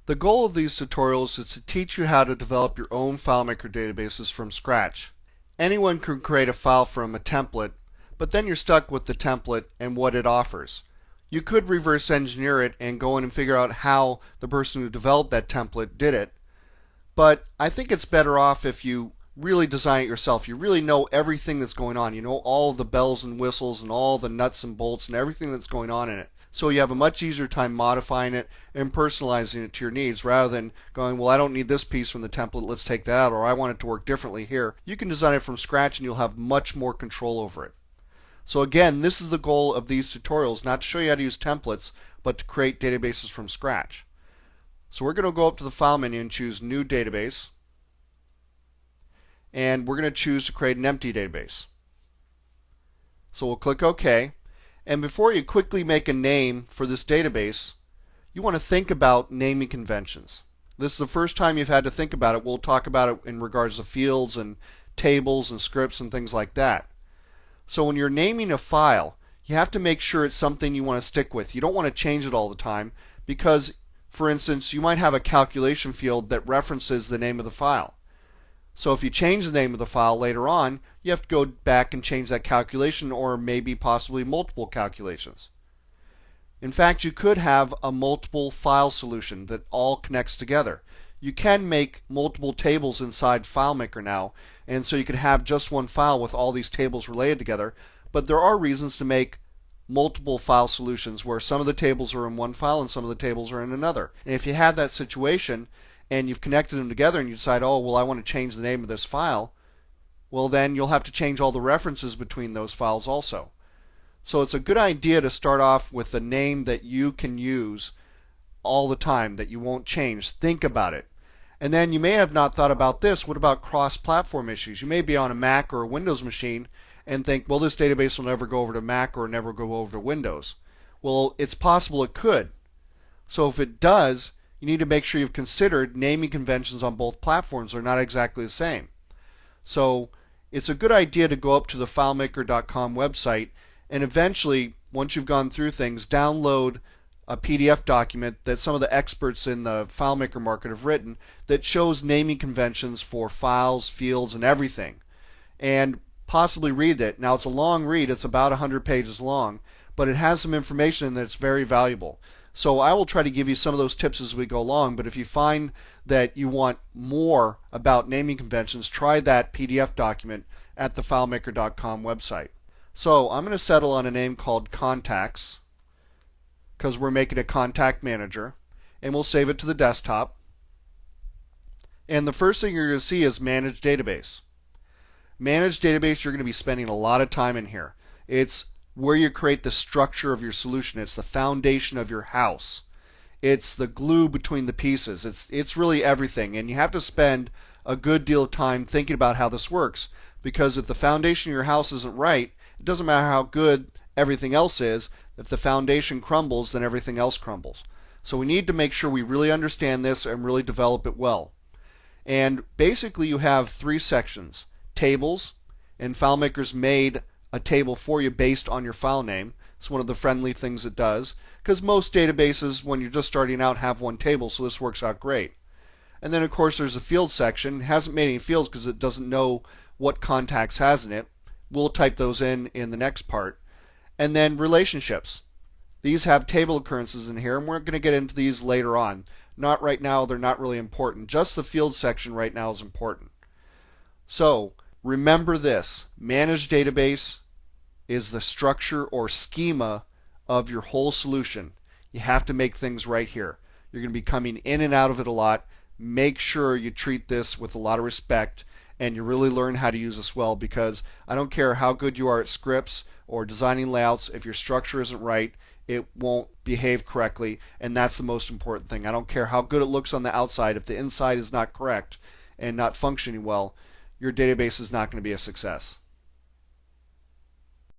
The goal of these tutorials is to teach you how to develop your own FileMaker databases from scratch. Anyone can create a file from a template, but then you're stuck with the template and what it offers. You could reverse engineer it and go in and figure out how the person who developed that template did it, but I think it's better off if you really design it yourself. You really know everything that's going on. You know all the bells and whistles and all the nuts and bolts and everything that's going on in it. So you have a much easier time modifying it and personalizing it to your needs rather than going, well, I don't need this piece from the template, let's take that out, or I want it to work differently here. You can design it from scratch and you'll have much more control over it. So again, this is the goal of these tutorials, not to show you how to use templates, but to create databases from scratch. So we're going to go up to the File menu and choose New Database. And we're going to choose to create an empty database. So we'll click OK. And before you quickly make a name for this database, you want to think about naming conventions. This is the first time you've had to think about it. We'll talk about it in regards to fields and tables and scripts and things like that. So when you're naming a file, you have to make sure it's something you want to stick with. You don't want to change it all the time because, for instance, you might have a calculation field that references the name of the file. So if you change the name of the file later on, you have to go back and change that calculation or maybe possibly multiple calculations. In fact, you could have a multiple file solution that all connects together. You can make multiple tables inside FileMaker now, and so you could have just one file with all these tables related together, but there are reasons to make multiple file solutions where some of the tables are in one file and some of the tables are in another. And if you have that situation, and you've connected them together and you decide, oh, well, I want to change the name of this file, well, then you'll have to change all the references between those files also. So it's a good idea to start off with a name that you can use all the time, that you won't change. Think about it. And then you may have not thought about this. What about cross-platform issues? You may be on a Mac or a Windows machine and think, well, this database will never go over to Mac or never go over to Windows. Well, it's possible it could. So if it does, you need to make sure you've considered naming conventions on both platforms are not exactly the same. So it's a good idea to go up to the FileMaker.com website and eventually, once you've gone through things, download a PDF document that some of the experts in the FileMaker market have written that shows naming conventions for files, fields, and everything. And possibly read it. Now it's a long read, it's about 100 pages long, but it has some information in there that's very valuable. So I will try to give you some of those tips as we go along, but if you find that you want more about naming conventions, try that PDF document at the FileMaker.com website. So I'm going to settle on a name called Contacts because we're making a contact manager, and we'll save it to the desktop. And the first thing you're going to see is Manage Database. Manage Database, you're going to be spending a lot of time in here. It's where you create the structure of your solution. It's the foundation of your house. It's the glue between the pieces. It's really everything, and you have to spend a good deal of time thinking about how this works, because if the foundation of your house isn't right, it doesn't matter how good everything else is. If the foundation crumbles, then everything else crumbles. So we need to make sure we really understand this and really develop it well. And basically you have three sections: tables, and FileMaker's made a table for you based on your file name. It's one of the friendly things it does, because most databases, when you're just starting out, have one table, so this works out great. And then of course there's a field section. It hasn't made any fields because it doesn't know what contacts has in it. We'll type those in the next part. And then relationships. These have table occurrences in here, and we're going to get into these later on. Not right now, they're not really important. Just the field section right now is important. So remember this: Manage Database is the structure or schema of your whole solution. You have to make things right here. You're going to be coming in and out of it a lot. Make sure you treat this with a lot of respect and you really learn how to use this well, because I don't care how good you are at scripts or designing layouts, if your structure isn't right, it won't behave correctly, and that's the most important thing. I don't care how good it looks on the outside, if the inside is not correct and not functioning well, your database is not going to be a success.